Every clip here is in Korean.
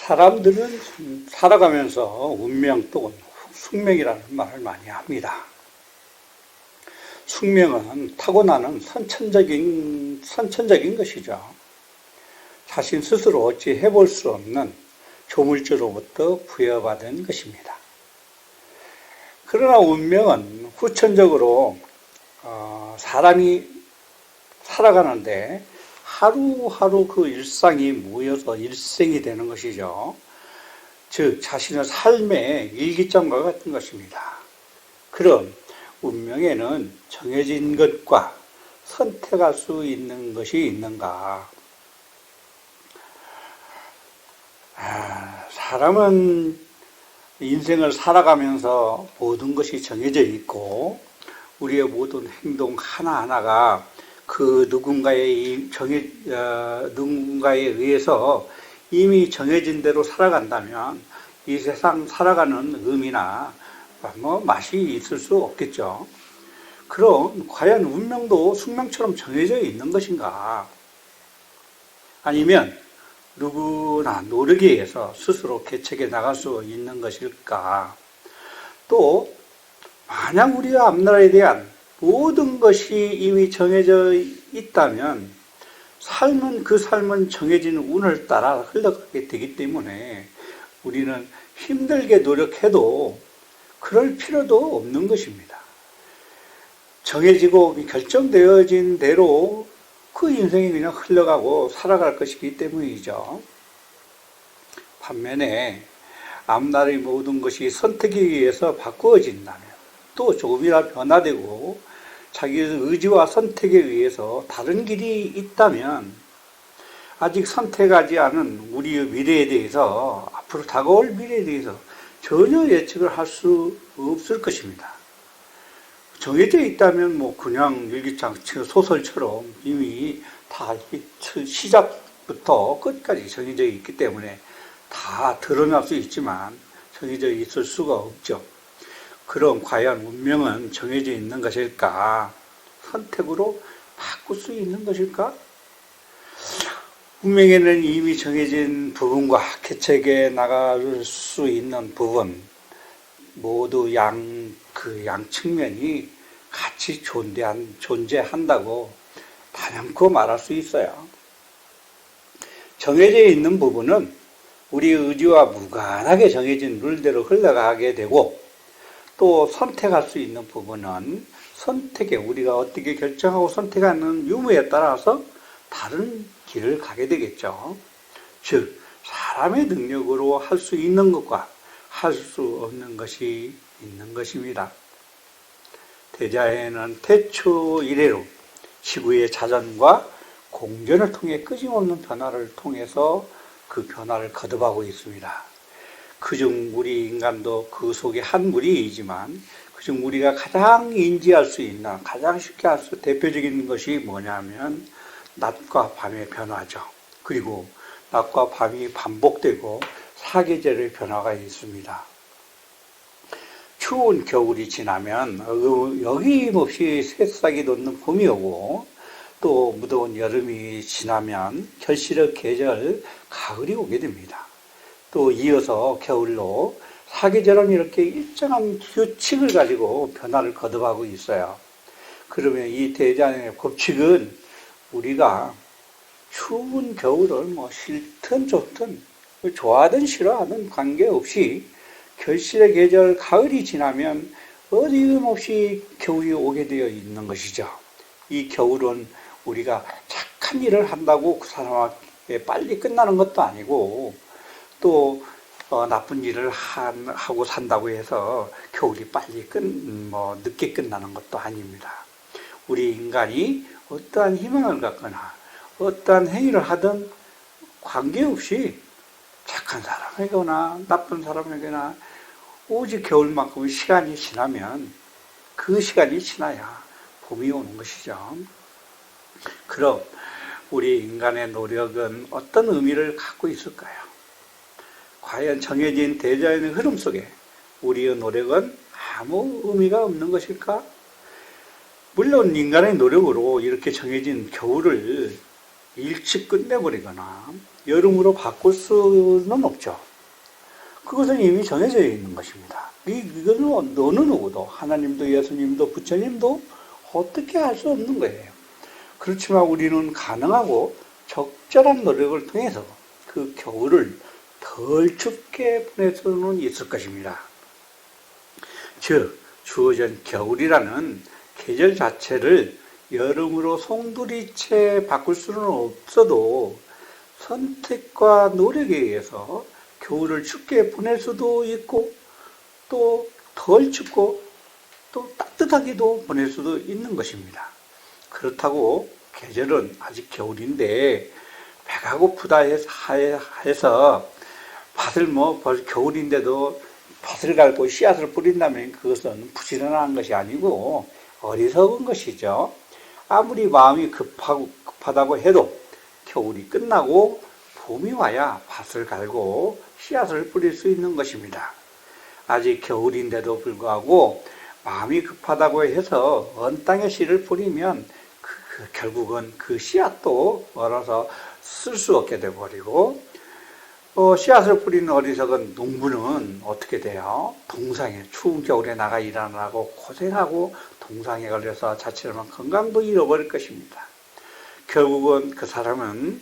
사람들은 살아가면서 운명 또는 숙명이라는 말을 많이 합니다. 숙명은 타고나는 선천적인 것이죠. 자신 스스로 어찌 해볼 수 없는 조물주로부터 부여받은 것입니다. 그러나 운명은 후천적으로 사람이 살아가는데 하루하루 그 일상이 모여서 일생이 되는 것이죠. 즉 자신의 삶의 일기장과 같은 것입니다. 그럼 운명에는 정해진 것과 선택할 수 있는 것이 있는가? 사람은 인생을 살아가면서 모든 것이 정해져 있고 우리의 모든 행동 하나하나가 그 누군가에 의해서 이미 정해진 대로 살아간다면 이 세상 살아가는 의미나 맛이 있을 수 없겠죠. 그럼 과연 운명도 숙명처럼 정해져 있는 것인가? 아니면 누구나 노력에 의해서 스스로 개척해 나갈 수 있는 것일까? 또 만약 우리가 앞날에 대한 모든 것이 이미 정해져 있다면 그 삶은 정해진 운을 따라 흘러가게 되기 때문에 우리는 힘들게 노력해도 그럴 필요도 없는 것입니다. 정해지고 결정되어진 대로 그 인생이 그냥 흘러가고 살아갈 것이기 때문이죠. 반면에 앞날의 모든 것이 선택에 의해서 바꾸어진다면 또 조금이나 변화되고 자기의 의지와 선택에 의해서 다른 길이 있다면 아직 선택하지 않은 우리의 미래에 대해서 앞으로 다가올 미래에 대해서 전혀 예측을 할 수 없을 것입니다. 정해져 있다면 그냥 일기장 소설처럼 이미 다 시작부터 끝까지 정해져 있기 때문에 다 드러날 수 있지만 정해져 있을 수가 없죠. 그럼 과연 운명은 정해져 있는 것일까? 선택으로 바꿀 수 있는 것일까? 운명에는 이미 정해진 부분과 개척해 나갈 수 있는 부분 모두 양 측면이 같이 존재한다고 단연코 말할 수 있어요. 정해져 있는 부분은 우리의 의지와 무관하게 정해진 룰대로 흘러가게 되고 또 선택할 수 있는 부분은 선택에 우리가 어떻게 결정하고 선택하는 유무에 따라서 다른 길을 가게 되겠죠. 즉 사람의 능력으로 할 수 있는 것과 할 수 없는 것이 있는 것입니다. 대자연은 태초 이래로 지구의 자전과 공전을 통해 끊임없는 변화를 통해서 그 변화를 거듭하고 있습니다. 그중 우리 인간도 그 속에 한 무리이지만 그중 우리가 가장 인지할 수 있는 가장 쉽게 할 수 대표적인 것이 뭐냐면 낮과 밤의 변화죠. 그리고 낮과 밤이 반복되고 사계절의 변화가 있습니다. 추운 겨울이 지나면 여김없이 새싹이 돋는 봄이 오고 또 무더운 여름이 지나면 결실의 계절 가을이 오게 됩니다. 또 이어서 겨울로 사계절은 이렇게 일정한 규칙을 가지고 변화를 거듭하고 있어요. 그러면 이 대자연의 법칙은 우리가 추운 겨울을 싫든 좋든 좋아하든 싫어하든 관계없이 결실의 계절 가을이 지나면 어림없이 겨울이 오게 되어 있는 것이죠. 이 겨울은 우리가 착한 일을 한다고 그 사람에게 빨리 끝나는 것도 아니고 또 나쁜 일을 하고 산다고 해서 겨울이 빨리 늦게 끝나는 것도 아닙니다. 우리 인간이 어떠한 희망을 갖거나 어떠한 행위를 하든 관계없이 착한 사람에게나 나쁜 사람에게나 오직 겨울만큼 시간이 지나면 그 시간이 지나야 봄이 오는 것이죠. 그럼 우리 인간의 노력은 어떤 의미를 갖고 있을까요? 과연 정해진 대자연의 흐름 속에 우리의 노력은 아무 의미가 없는 것일까? 물론 인간의 노력으로 이렇게 정해진 겨울을 일찍 끝내버리거나 여름으로 바꿀 수는 없죠. 그것은 이미 정해져 있는 것입니다. 이거는 어느 누구도, 하나님도 예수님도 부처님도 어떻게 할 수 없는 거예요. 그렇지만 우리는 가능하고 적절한 노력을 통해서 그 겨울을 덜 춥게 보낼 수는 있을 것입니다. 즉, 주어진 겨울이라는 계절 자체를 여름으로 송두리째 바꿀 수는 없어도 선택과 노력에 의해서 겨울을 춥게 보낼 수도 있고 또 덜 춥고 또 따뜻하게도 보낼 수도 있는 것입니다. 그렇다고 계절은 아직 겨울인데 배가 고프다 해서 밭을 벌써 겨울인데도 밭을 갈고 씨앗을 뿌린다면 그것은 부지런한 것이 아니고 어리석은 것이죠. 아무리 마음이 급하다고 해도 겨울이 끝나고 봄이 와야 밭을 갈고 씨앗을 뿌릴 수 있는 것입니다. 아직 겨울인데도 불구하고 마음이 급하다고 해서 언 땅에 씨를 뿌리면 결국은 그 씨앗도 얼어서 쓸 수 없게 되어버리고 씨앗을 뿌리는 어리석은 농부는 어떻게 돼요? 동상에 추운 겨울에 나가 일하느라고 고생하고 동상에 걸려서 자칫하면 건강도 잃어버릴 것입니다. 결국은 그 사람은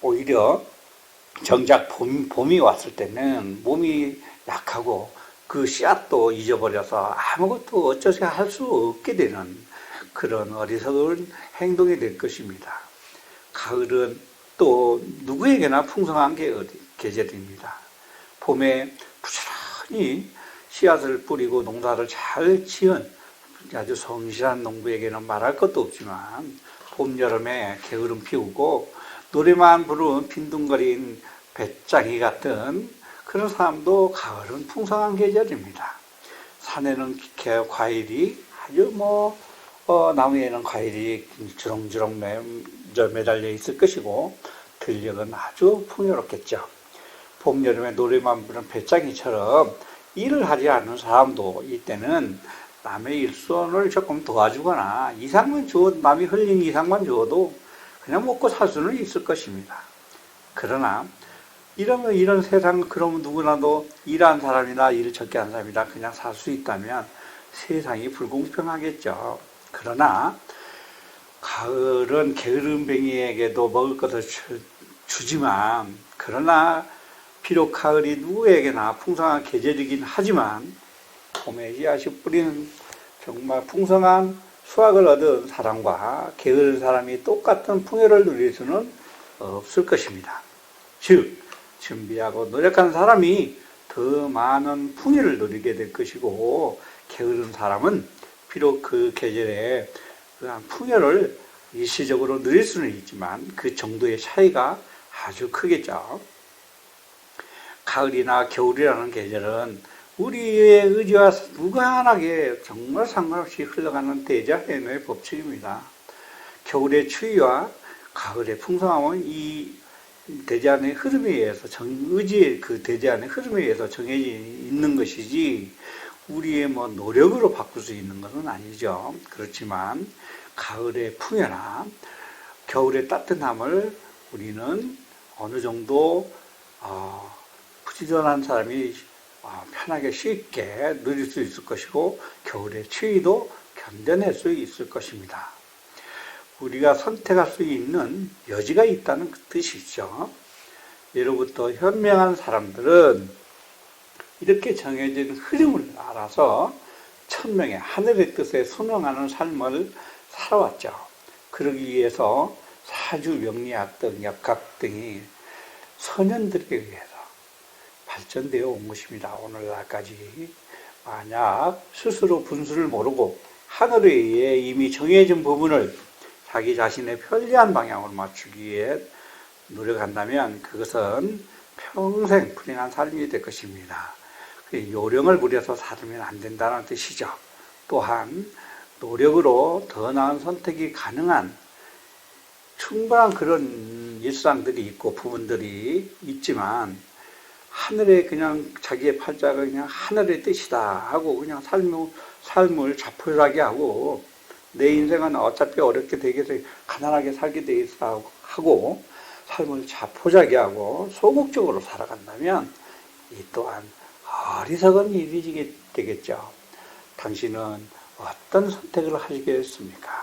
오히려 정작 봄이 왔을 때는 몸이 약하고 그 씨앗도 잊어버려서 아무것도 어쩌서 할 수 없게 되는 그런 어리석은 행동이 될 것입니다. 가을은 또 누구에게나 풍성한 계절입니다. 봄에 부지런히 씨앗을 뿌리고 농사를 잘 지은 아주 성실한 농부에게는 말할 것도 없지만 봄, 여름에 게으름 피우고 노래만 부르는 빈둥거린 배짱이 같은 그런 사람도 가을은 풍성한 계절입니다. 산에는 과일이 아주 나무에는 과일이 주렁주렁 매달려 있을 것이고 들녘은 아주 풍요롭겠죠. 봄, 여름에 노래만 부르는 배짱이처럼 일을 하지 않는 사람도 이때는 남의 일손을 조금 도와주거나 남이 흘린 이상만 주어도 그냥 먹고 살 수는 있을 것입니다. 그러나 이런 세상, 그러면 누구나도 일한 사람이나 일을 적게 한 사람이나 그냥 살 수 있다면 세상이 불공평하겠죠. 그러나 가을은 게으름뱅이에게도 먹을 것을 주지만, 그러나 비록 가을이 누구에게나 풍성한 계절이긴 하지만 봄에 씨앗이 뿌리는 정말 풍성한 수확을 얻은 사람과 게으른 사람이 똑같은 풍요를 누릴 수는 없을 것입니다. 즉, 준비하고 노력한 사람이 더 많은 풍요를 누리게 될 것이고, 게으른 사람은 비록 그 계절에 풍요를 일시적으로 누릴 수는 있지만 그 정도의 차이가 아주 크겠죠. 가을이나 겨울이라는 계절은 우리의 의지와 무관하게 정말 상관없이 흘러가는 대자연의 법칙입니다. 겨울의 추위와 가을의 풍성함은 이 대자연의 흐름에 의해서 의지의 그 대자연의 흐름에 의해서 정해져 있는 것이지 우리의 노력으로 바꿀 수 있는 것은 아니죠. 그렇지만 가을의 풍요나 겨울의 따뜻함을 우리는 어느 정도 부지런한 사람이 편하게 쉽게 누릴 수 있을 것이고 겨울의 추위도 견뎌낼 수 있을 것입니다. 우리가 선택할 수 있는 여지가 있다는 뜻이죠. 예로부터 현명한 사람들은 이렇게 정해진 흐름을 알아서 천명의 하늘의 뜻에 순응하는 삶을 살아왔죠. 그러기 위해서 사주, 명리학 등 역학 등이 선현들에 의해서 발전되어 온 것입니다. 오늘날까지. 만약 스스로 분수를 모르고 하늘에 의해 이미 정해진 부분을 자기 자신의 편리한 방향으로 맞추기 위해 노력한다면 그것은 평생 불행한 삶이 될 것입니다. 요령을 부려서 살면 안 된다는 뜻이죠. 또한 노력으로 더 나은 선택이 가능한 충분한 그런 일상들이 있고 부분들이 있지만 하늘에 그냥 자기의 팔자가 그냥 하늘의 뜻이다 하고 그냥 삶을 자포자기하고 내 인생은 어차피 어렵게 되겠어 가난하게 살게 돼 있어 하고 하고 삶을 자포자기하고 소극적으로 살아간다면 이 또한 어리석은 일이 되겠죠. 당신은 어떤 선택을 하시겠습니까?